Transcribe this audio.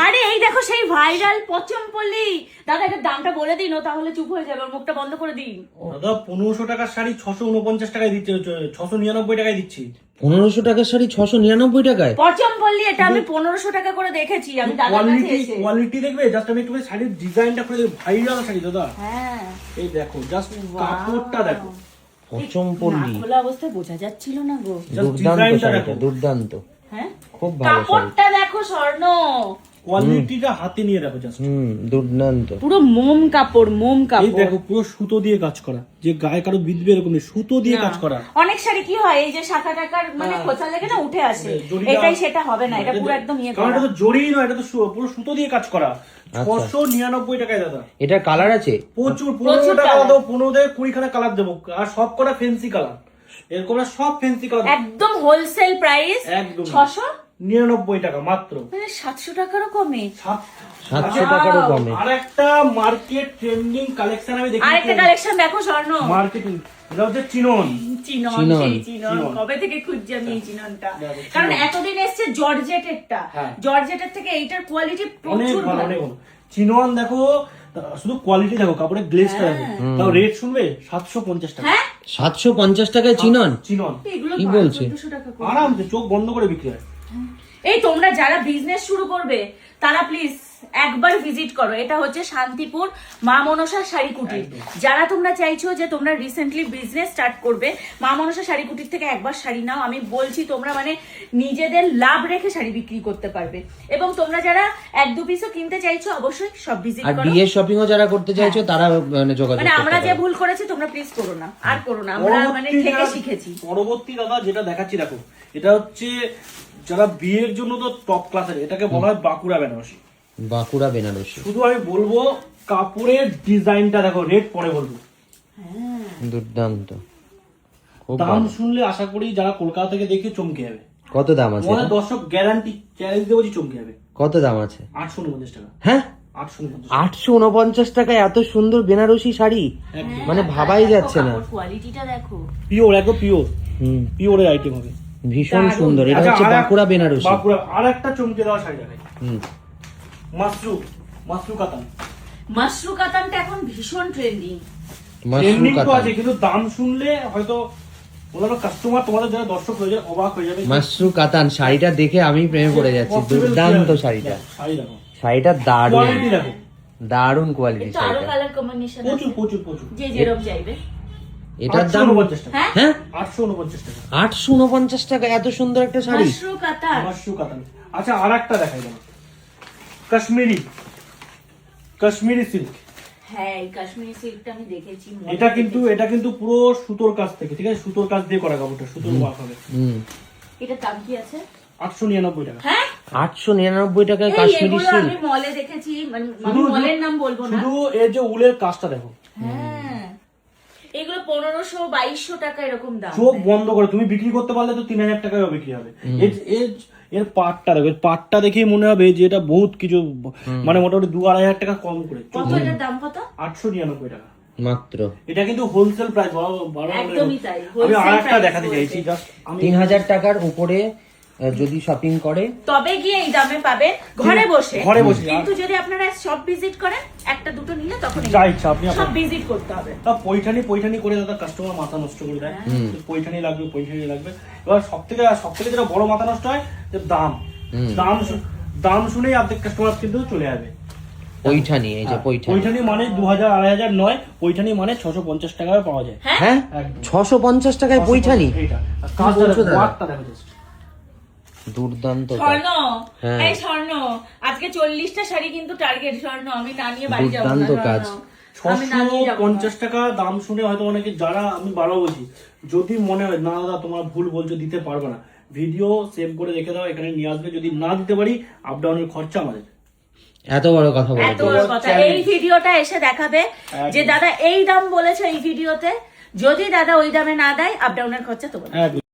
আরে এই দেখো সেই ভাইরাল পচমপল্লি। দাদা এটার দামটা বলে দিন, ও তাহলে চুপ হয়ে যাবে, ওর মুখটা বন্ধ করে দিন। দাদা 1500 টাকার শাড়ি 649 টাকায় দিচ্ছে, 699 টাকায় দিচ্ছি। 1500 টাকার শাড়ি 699 টাকায়? পচমপল্লি এটা আমি 1500 টাকা করে দেখেছি, আমি দাদার কাছে এসে। কোয়ালিটি দেখবে, জাস্ট আমি একটু শাড়ির ডিজাইনটা করে দেখো, ভাইরাল শাড়ি দাদা। হ্যাঁ এই দেখো জাস্ট কাপড়টা দেখো, পচমপল্লি খোলা অবস্থায় বোঝা যাচ্ছিল না গো। দুর্দান্ত শাড়িটা, দুর্দান্ত। হ্যাঁ খুব ভালো শাড়ি। কাপড়টা দেখো স্বর্ণ, কোয়ালিটিটা হাতে নিয়ে দেখো জাস্ট। দুর্দান্ত। পুরো মোম কাপড়, মোম এই কাপড়। দেখো পুরো সুতো দিয়ে কাজ করা, যে গায়ে কারো বিধবে এরকম নেই, সুতো দিয়ে কাজ করা। অনেক শাড়ি কি হয় এই যে শাখা টাকার মানে খোঁচা লেগে না উঠে আসে, এটাই সেটা হবে না, এটা পুরো একদম ইয়ে কারণ করা। এটা তো জড়ি নয়, এটা তো পুরো সুতো দিয়ে কাজ করা। 699 টাকায় দাদা। এটা কালার আছে? প্রচুর 15 টাকা দেবো, 15 থেকে 20 খানা কালার দেবো, আর সব করা ফেন্সি কালার। এরকম না, সব ফেন্সি কালার, একদম হোলসেল প্রাইস একদম 699 টাকা মাত্র। মানে 700 টাকারও কমে। 700 টাকারও কমে। আর একটা মার্কেট ট্রেন্ডিং কালেকশন আমি দেখি, আরেকটা কালেকশন দেখো স্বর্ণ, মার্কেটিং, এটা হচ্ছে চিনন। চিনন, সেই চিনন কবে থেকে খুঁজছি আমি এই চিননটা, কারণ এতদিন এসছে জর্জেটেরটা, জর্জেটের থেকে এইটার কোয়ালিটি অনেক প্রচুর ভালো, ভালো। অনেক ভালো। চিনন দেখো, শুধু কোয়ালিটি দেখো, কাপড়ের গ্লেজটা দেখো। তাও রেট শুনবে 750 টাকা। হ্যাঁ 750 টাকায় চিনন? চিনন এগুলো কি বলছে? 1400 টাকা করে। আরামসে চোখ বন্ধ করে বিক্রি হয়। এই তোমরা যারা বিজনেস শুরু করবে তারা প্লিজ একবার ভিজিট করো, এটা হচ্ছে শান্তিপুর মা মনসা শাড়ি কুটির। যারা তোমরা চাইছো যে তোমরা রিসেন্টলি বিজনেস স্টার্ট করবে, মা মনসা শাড়ি কুটির থেকে একবার শাড়ি নাও, আমি বলছি তোমরা মানে নিজেদের লাভ রেখে শাড়ি বিক্রি করতে পারবে। এবং তোমরা যারা 1-2 পিসও কিনতে চাইছো অবশ্যই সব ভিজিট আর করো। বিয়ের শপিং ও যারা করতে চাইছো তারা মানে যোগাযোগ মানে করতে আমরা যে পারো। ভুল করেছি তোমরা প্লিজ করো না, আর করো না, আমরা মানে থেকে শিখেছি। পরবর্তী দাদা যেটা দেখাচ্ছি দেখো, এটা হচ্ছে যারা বিয়ের জন্য তো টপ ক্লাসের, এটাকে বলা হয় বাঁকুড়া বেনারসি। বাঁকুড়া বেনারসি। শুধু আমি বলবো কাপড়ের ডিজাইনটা দেখো, রেট পরে বলবো। দুর্দান্ত। খুব দাম ভালো। শুনলে আশা করি যারা কলকাতা থেকে দেখে চমকে যাবে। কত দাম আছে? তোমাদের দর্শক গ্যারান্টি চ্যালেঞ্জ দেবো যে চমকে যাবে। কত দাম আছে? 849 টাকা। হ্যাঁ 849। 849 টাকায় এত সুন্দর বেনারসি শাড়ি, মানে ভাবাই যাচ্ছে না। কোয়ালিটিটা দেখো, পিওর, একদম পিওর, হুম, পিওরের আইটেম হবে। ভীষণ সুন্দর। এটা হচ্ছে বাঁকুড়া বেনারসি। বাঁকুড়া আর একটা চমকে দেওয়া শাড়ি দেখাই, হুম, মাসরু কাতান। মাশরু কাতানটা এখন ভীষণ ট্রেন্ডিং। মাশরু ট্রেন্ডিং তো কাতান। আছে, কিন্তু দাম শুনলে হয়তো ওনারা কাস্টমার, তোমাদের যারা দর্শক রয়েছে অবাক হয়ে যাবে। মাশরু কাতান শাড়িটা দেখে আমি প্রেমে পড়ে যাচ্ছি। দুর্দান্ত শাড়িটা, শাড়ি দেখো, শাড়িটা দারুণ, কোয়ালিটি দেখো, দারুণ কোয়ালিটি একটু আরো শাড়িটা। কালার কম্বিনেশন প্রচুর প্রচুর প্রচুর। যে যেরকম চাইবে। এটার দাম 849 টাকা। হ্যাঁ হ্যাঁ 849 টাকা 849 টাকা এত সুন্দর একটা শাড়ি। মাশরু কাতান। মাশরু কাতান। আচ্ছা আর একটা দেখাই দাও, কাশ্মীরি, কাশ্মীরি সিল্ক। হ্যাঁ এই কাশ্মীরি সিল্কটা আমি দেখেছি। এটা কিন্তু পুরো সুতোর কাজ থেকে, ঠিক আছে, সুতোর কাজ দিয়ে করা কাপড়টা, সুতোর ওয়ার্ক হবে। হুম, এটা দাম কি আছে? 899 টাকা। হ্যাঁ 899 টাকায় এই কাশ্মীরি এগুলো সিল্ক। আমি মলে দেখেছি, মানে আমি মলের নাম বলবো না। শুধু এর যে উলের কাজটা দেখো, হ্যাঁ এগুলো 1500-2200 টাকা এরকম দাম। চোখ বন্ধ করে তুমি বিক্রি করতে পারলে তো 3000 টাকায় বিক্রি হবে। এর পাটটা দেখো, এর পাটটা দেখেই মনে হবে যে এটা বহুত কিছু, মানে মোটামুটি 2-2.5 টাকা কম করে। কত এটার দাম কত? 899 টাকা মাত্র। এটা কিন্তু হোলসেল প্রাইস। একদমই তাই, আমি wholesale আরেকটা price দেখাতে বলতে। চাইছি, জাস্ট আমি 3000 টাকার উপরে যদি শপিং করে তবে গিয়ে এই দামে পাবে ঘরে বসে। ঘরে বসে। কিন্তু যদি আপনারা সব ভিজিট করেন, একটা দুটো নিলে তখন যা ইচ্ছা আপনি সব ভিজিট করতে হবে। তা পৈঠানি করে দাদা কাস্টমার মাথা নষ্ট করে দেয়। পৈঠানি লাগবে। এবার সব থেকে যেটা বড় মাথা নষ্ট হয় যে দাম। দাম শুনেই অর্ধেক কাস্টমার কিন্তু চলে যাবে। পৈঠানি, এই যে পৈঠানি, পৈঠানি মানে 2000-2500 নয়, পৈঠানি মানে 650 টাকায় পাওয়া যায়। হ্যাঁ একদম। 650 টাকায় পৈঠানি। এইটা কি কাজটা বলছো দেখো, দাদা? ওয়ার্কটা দেখো just। দুর্দান্ত কাজ। স্বর্ণ, হ্যাঁ। এই স্বর্ণ, আজকে 40টা শাড়ি কিন্তু টার্গেট। স্বর্ণ আমি না নিয়ে বাড়ি যাবো না। দুর্দান্ত কাজ। স্বর্ণ, আমি না নিয়ে যাবো না। 650 টাকা দাম শুনে হয়তো অনেকে, যারা আমি বারো বলছি, যদি মনে হয় না দাদা তোমার ভুল বলছো, দিতে পারবে না, ভিডিও সেভ করে রেখে দাও, এখানে নিয়ে আসবে। যদি না দিতে পারি, আপ ডাউনের খরচা আমাদের। এত বড় কথা এত বলতো। বড় কথা। এই ভিডিওটা এসে দেখাবে যে দাদা এই দাম বলেছে এই ভিডিওতে, যদি দাদা ওই দামে না দেয় আপ ডাউনের খরচা তোমার।